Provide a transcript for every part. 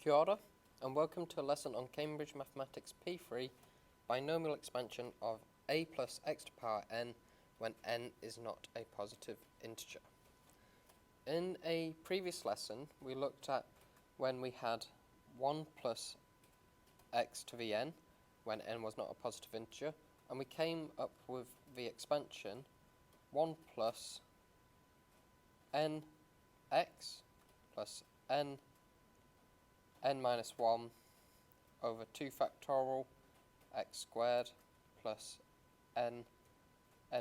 Kia ora, and welcome to a lesson on Cambridge Mathematics P3, Binomial Expansion of a plus x to the power n when n is not a positive integer. In a previous lesson, we looked at when we had 1 plus x to the n when n was not a positive integer, and we came up with the expansion 1 plus n x plus n minus 1 over 2 factorial x squared plus n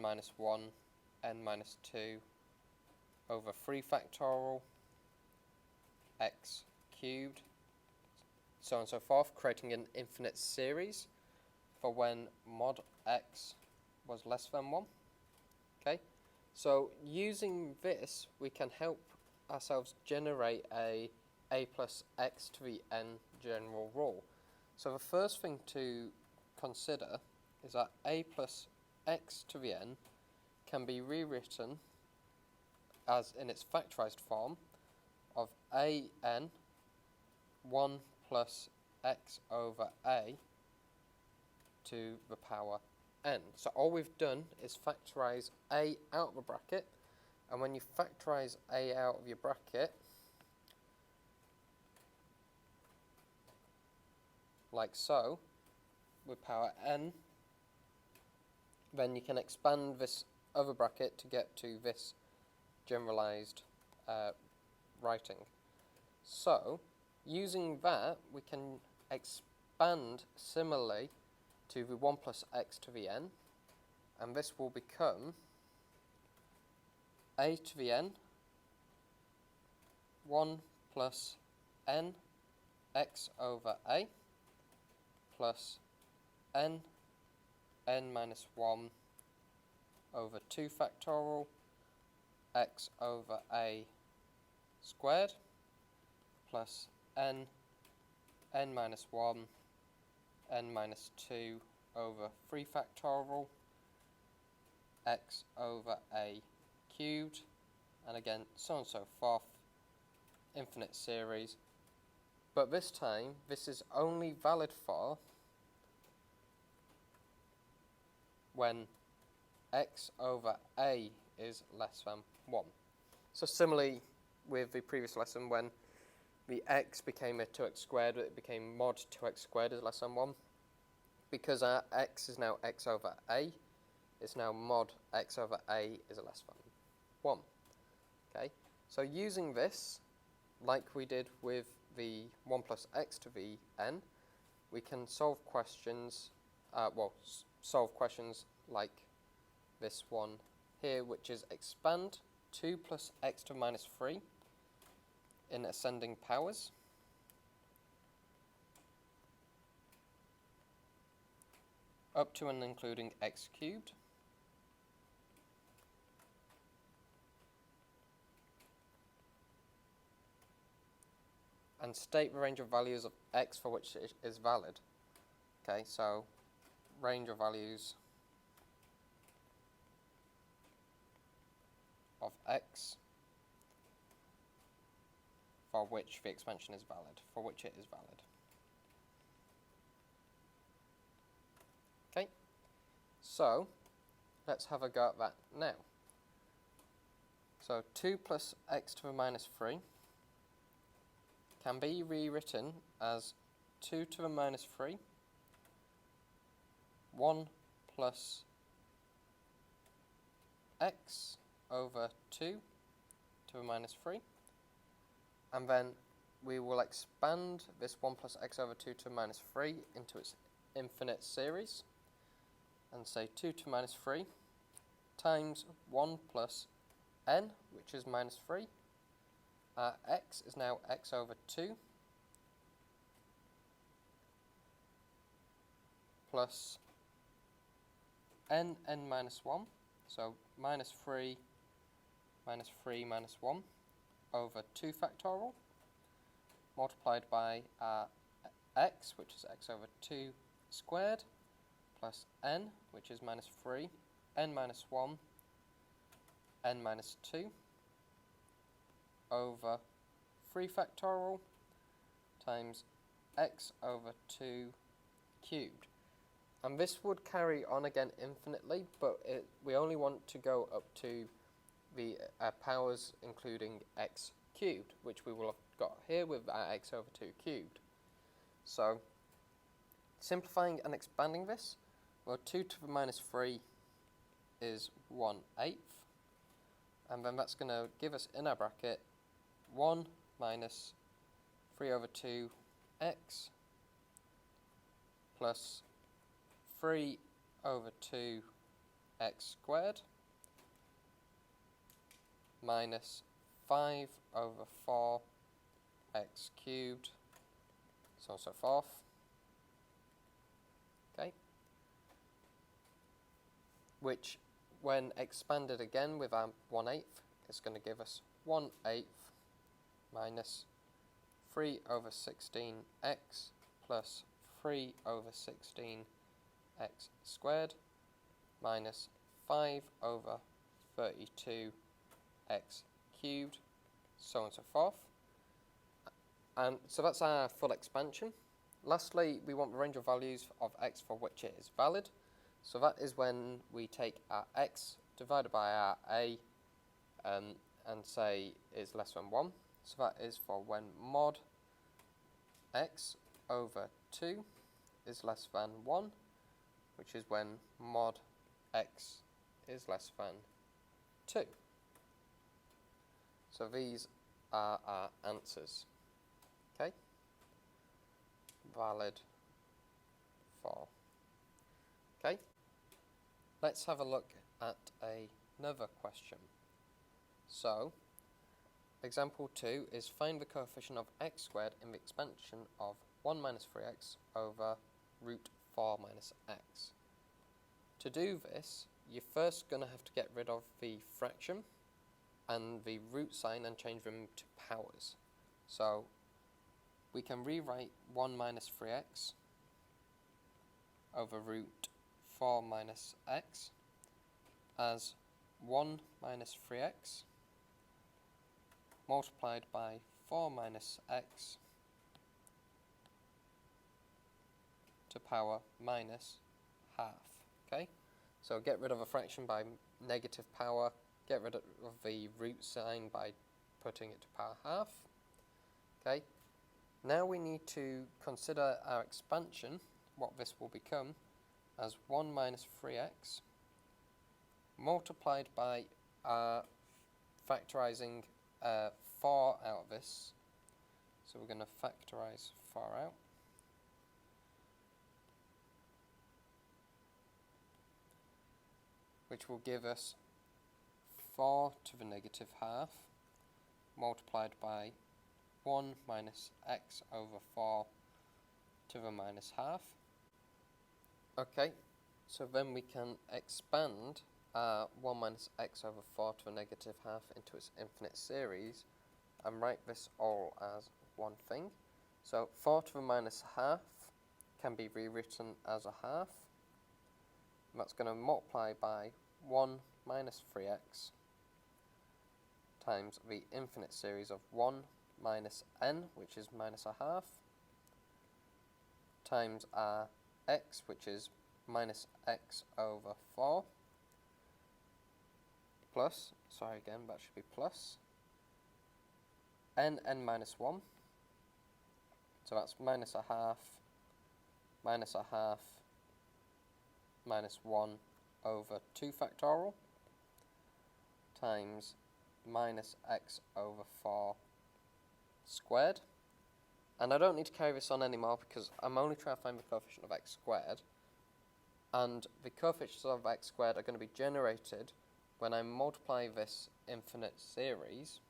minus 1 n minus 2 over 3 factorial x cubed, so on and so forth, creating an infinite series for when mod x was less than 1. Okay, so using this we can help ourselves generate a plus x to the n general rule. So the first thing to consider is that a plus x to the n can be rewritten as in its factorized form of an 1 plus x over a to the power n. So all we've done is factorize a out of the bracket, and when you factorize a out of your bracket, like so, with power n, then you can expand this other bracket to get to this generalized writing. So, using that, we can expand similarly to the 1 plus x to the n, and this will become a to the n 1 plus n x over a plus n minus 1 over 2 factorial x over a squared plus n minus 1 n minus 2 over 3 factorial x over a cubed, and again so on and so forth, infinite series. But this time this is only valid for when x over a is less than 1. So similarly with the previous lesson, when the x became a 2x squared, it became mod 2x squared is less than 1. Because our x is now x over a, it's now mod x over a is less than 1. Okay, so using this, like we did with the 1 plus x to the n, we can solve questions, solve questions like this one here, which is expand 2 plus x to the minus 3 in ascending powers. Up to and including x cubed. And state the range of values of x for which it is valid. Okay, so range of values of x for which the expansion is valid, for which it is valid. Okay, so let's have a go at that now. So 2 plus x to the minus 3 can be rewritten as 2 to the minus 3, 1 plus x over 2 to the minus 3, and then we will expand this 1 plus x over 2 to the minus 3 into its infinite series, and say 2 to the minus 3 times 1 plus n, which is minus 3. Our x is now x over 2 plus n minus 1, so minus 3 minus 3 minus 1 over 2 factorial, multiplied by our x, which is x over 2 squared, plus n, which is minus 3, n minus 1, n minus 2, over 3 factorial times x over 2 cubed. And this would carry on again infinitely, but we only want to go up to the powers including x cubed, which we will have got here with our x over 2 cubed. So, simplifying and expanding this, well, 2 to the minus 3 is 1/8, and then that's going to give us in our bracket 1 minus 3 over 2x plus 3 over 2x squared minus 5 over 4x cubed, so on and so forth. Okay, which, when expanded again with our 1/8, is going to give us 1/8 minus 3 over 16x plus 3 over 16x squared minus 5 over 32x cubed, so on and so forth. And so that's our full expansion. Lastly, we want the range of values of x for which it is valid. So that is when we take our x divided by our a and say is less than 1. So that is for when mod x over 2 is less than 1, which is when mod x is less than 2. So these are our answers. Okay? Valid for. Okay? Let's have a look at another question. So, example 2 is find the coefficient of x squared in the expansion of 1 minus 3x over root 4 minus x. To do this, you're first going to have to get rid of the fraction and the root sign and change them to powers. So, we can rewrite 1 minus 3x over root 4 minus x as 1 minus 3x multiplied by 4 minus x to power minus half. Okay, so get rid of a fraction by negative power, get rid of the root sign by putting it to power half. Okay, now we need to consider our expansion, what this will become, as 1 minus 3x multiplied by factorising 4 out of this. So we're going to factorise 4 out. Which will give us 4 to the negative half multiplied by 1 minus x over 4 to the minus half. Okay, so then we can expand 1 minus x over 4 to the negative half into its infinite series and write this all as one thing. So 4 to the minus half can be rewritten as a half. And that's going to multiply by 1 minus 3x times the infinite series of 1 minus n, which is minus a half, times our x, which is minus x over 4, plus, sorry again, that should be plus, n minus 1, so that's minus a half, minus 1 over 2 factorial, times minus x over 4 squared. And I don't need to carry this on anymore because I'm only trying to find the coefficient of x squared. And the coefficients of x squared are going to be generated when I multiply this infinite series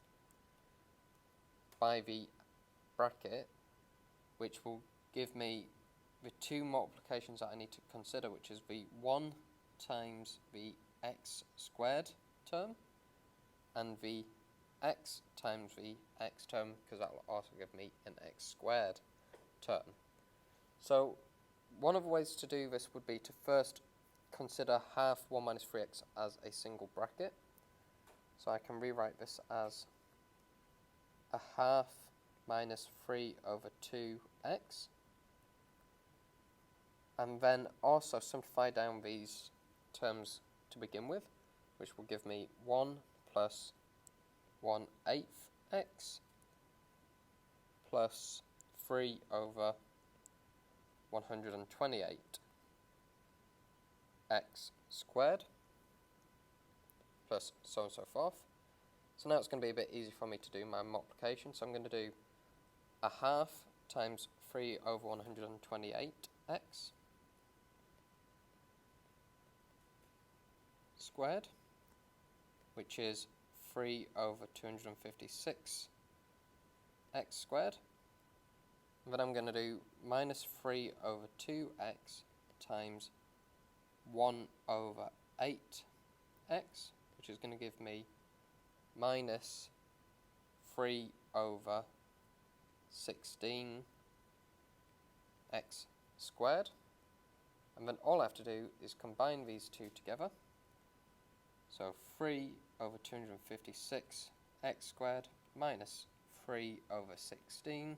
by the bracket, which will give me the two multiplications that I need to consider, which is the 1 times the x squared term and the x times the x term, because that will also give me an x squared term. So one of the ways to do this would be to first consider half 1 minus 3x as a single bracket. So I can rewrite this as a half minus 3 over 2x. And then also simplify down these terms to begin with, which will give me 1 plus 1/8 x plus 3 over 128 x squared, plus so on and so forth. So now it's going to be a bit easy for me to do my multiplication, so I'm going to do a half times 3 over 128x squared, which is 3 over 256 x squared. And then I'm going to do minus 3 over 2x times 1 over 8x, which is going to give me minus 3 over 16 x squared. And then all I have to do is combine these two together. So 3 over 256 x squared minus 3 over 16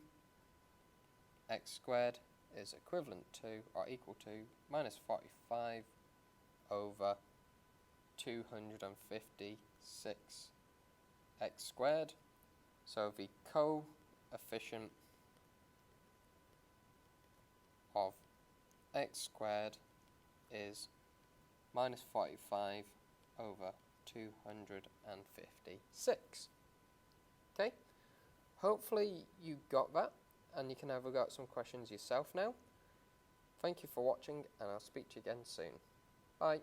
x squared is equivalent to or equal to minus 45 over 256 x squared. So the coefficient of x squared is minus 45 over 256. Okay, hopefully you got that and you can have a go at some questions yourself now. Thank you for watching and I'll speak to you again soon. Bye.